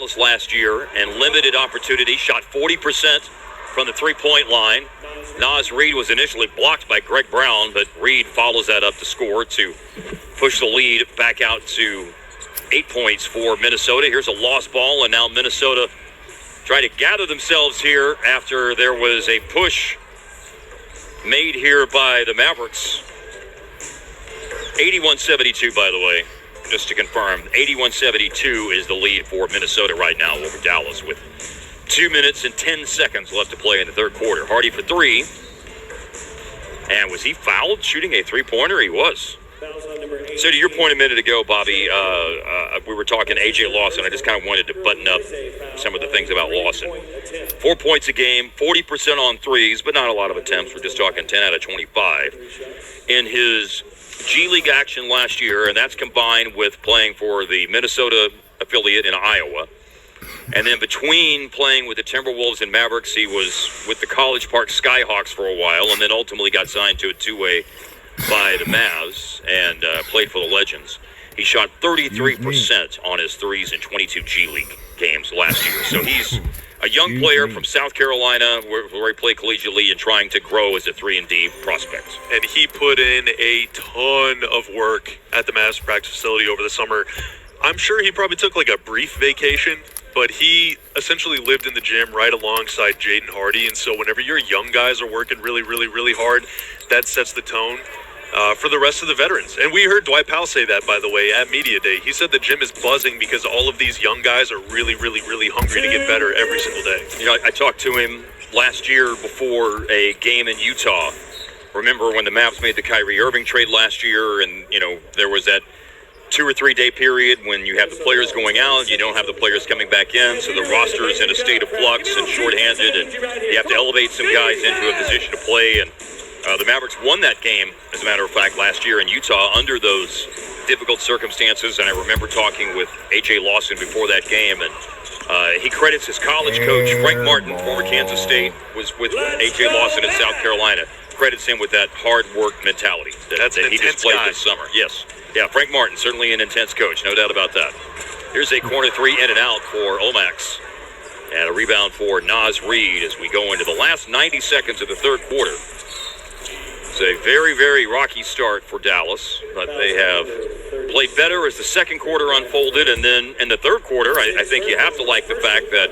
Dallas last year and limited opportunity. Shot 40% from the three-point line. Naz Reid was initially blocked by Greg Brown, but Reid follows that up to score to push the lead back out to 8 points for Minnesota. Here's a lost ball, and now Minnesota trying to gather themselves here after there was a push made here by the Mavericks. 81-72, by the way, just to confirm. 81-72 is the lead for Minnesota right now over Dallas with 2 minutes and 10 seconds left to play in the third quarter. Hardy for three. And was he fouled shooting a three-pointer? He was. So to your point a minute ago, Bobby, we were talking A.J. Lawson. I just kind of wanted to button up some of the things about Lawson. 4 points a game, 40% on threes, but not a lot of attempts. We're just talking 10 out of 25. In his G League action last year, and that's combined with playing for the Minnesota affiliate in Iowa. And then between playing with the Timberwolves and Mavericks, he was with the College Park Skyhawks for a while, and then ultimately got signed to a two-way by the Mavs and played for the Legends. He shot 33% on his threes in 22 G League games last year. So he's a young player from South Carolina where he played collegiately and trying to grow as a 3-and-D prospect. And he put in a ton of work at the Mavs practice facility over the summer. I'm sure he probably took like a brief vacation, but he essentially lived in the gym right alongside Jaden Hardy. And so whenever your young guys are working really, really, really hard, that sets the tone for the rest of the veterans. And we heard Dwight Powell say that, by the way, at Media Day. He said the gym is buzzing because all of these young guys are really, really, really hungry to get better every single day. You know, I talked to him last year before a game in Utah. Remember when the Mavs made the Kyrie Irving trade last year, and, you know, there was that 2 or 3 day period when you have the players going out, you don't have the players coming back in, so the roster is in a state of flux and shorthanded, and you have to elevate some guys into a position to play. And the Mavericks won that game, as a matter of fact, last year in Utah under those difficult circumstances. And I remember talking with A.J. Lawson before that game, and he credits his college coach, Frank Martin, former Kansas State, was with A.J. Lawson in South Carolina, credits him with that hard work mentality that he displayed this summer. Yes. Yeah, Frank Martin, certainly an intense coach, no doubt about that. Here's a corner three in and out for Omax. And a rebound for Naz Reid as we go into the last 90 seconds of the third quarter. It's a very, very rocky start for Dallas, but they have played better as the second quarter unfolded. And then in the third quarter, I think you have to like the fact that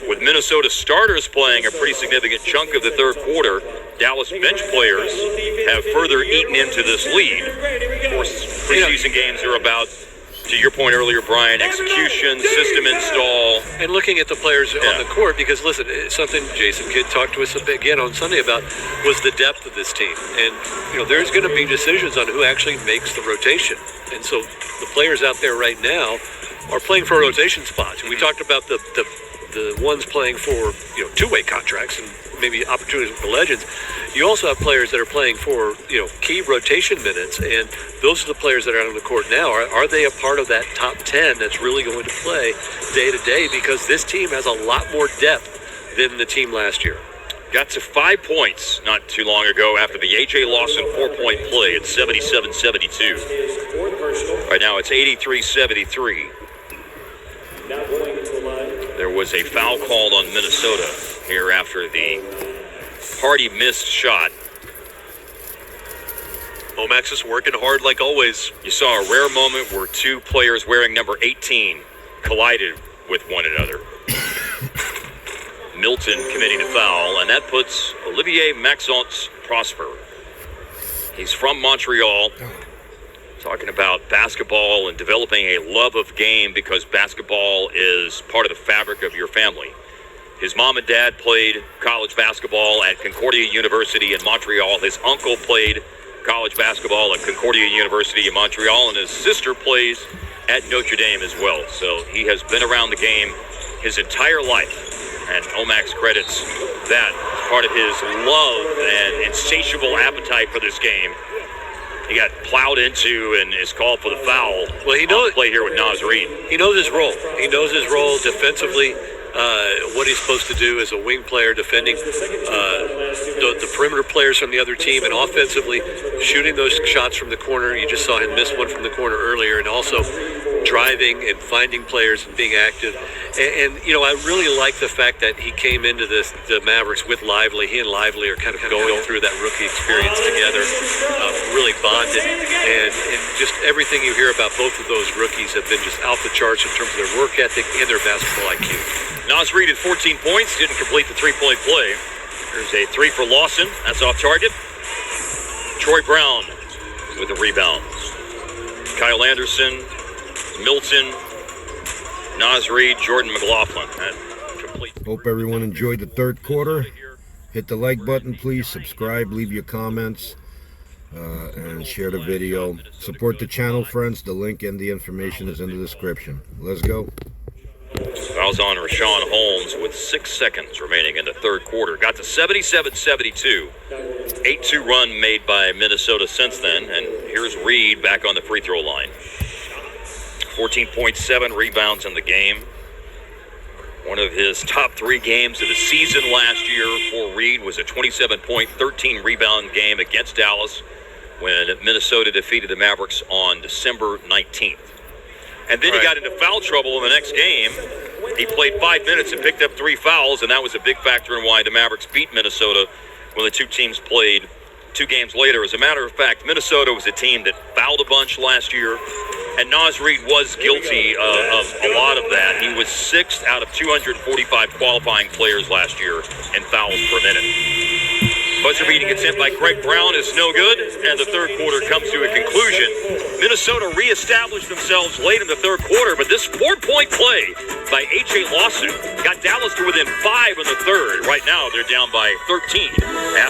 with Minnesota starters playing a pretty significant chunk of the third quarter, Dallas bench players have further eaten into this lead. Of course, preseason games are about, to your point earlier, Brian, execution, system install. And looking at the players on the court, because listen, something Jason Kidd talked to us again on Sunday about was the depth of this team. And, you know, there's going to be decisions on who actually makes the rotation. And so the players out there right now are playing for rotation spots. We talked about the ones playing for, you know, two-way contracts and maybe opportunities with the Legends. You also have players that are playing for, you know, key rotation minutes, and those are the players that are on the court now. Are they a part of that top 10 that's really going to play day to day? Because this team has a lot more depth than the team last year. Got to 5 points not too long ago after the A.J. Lawson 4-point play at 77-72. Right now it's 83-73. There was a foul called on Minnesota here after the Hardy missed shot. Omax is working hard like always. You saw a rare moment where two players wearing number 18 collided with one another. Milton committing a foul, and that puts Olivier Maxence Prosper. He's from Montreal. Talking about basketball and developing a love of game because basketball is part of the fabric of your family. His mom and dad played college basketball at Concordia University in Montreal. His uncle played college basketball at Concordia University in Montreal, and his sister plays at Notre Dame as well. So he has been around the game his entire life, and Omax credits that as part of his love and insatiable appetite for this game. He got plowed into and is called for the foul. Well, he knows play here with Naz Reid. He knows his role. He knows his role defensively. What he's supposed to do as a wing player, defending the perimeter players from the other team, and offensively shooting those shots from the corner. You just saw him miss one from the corner earlier, and also driving and finding players and being active. And I really like the fact that he came into the Mavericks with Lively. He and Lively are kind of going through that rookie experience together, really bonded. And just everything you hear about both of those rookies have been just out the charts in terms of their work ethic and their basketball IQ. Naz Reid at 14 points, didn't complete the three-point play. There's a three for Lawson. That's off target. Troy Brown with the rebound. Kyle Anderson, Milton, Naz Reid, Jordan McLaughlin. That complete. Hope everyone enjoyed the third quarter. Hit the like button, please. Subscribe, leave your comments, and share the video. Support the channel, friends. The link and the information is in the description. Let's go. Fouls on Rashawn Holmes with 6 seconds remaining in the third quarter. Got to 77-72. 8-2 run made by Minnesota since then. And here's Reid back on the free throw line. 14.7 rebounds in the game. One of his top 3 games of the season last year for Reid was a 27-point, 13-rebound game against Dallas when Minnesota defeated the Mavericks on December 19th. And then he got into foul trouble in the next game. He played 5 minutes and picked up 3 fouls, and that was a big factor in why the Mavericks beat Minnesota when the two teams played 2 games later. As a matter of fact, Minnesota was a team that fouled a bunch last year, and Naz Reid was guilty of a lot of that. He was 6th out of 245 qualifying players last year in fouls per minute. Buzzer beating attempt by Greg Brown is no good, and the third quarter comes to a conclusion. Minnesota reestablished themselves late in the third quarter, but this 4-point play by A.J. Lawson got Dallas to within 5 in the third. Right now, they're down by 13.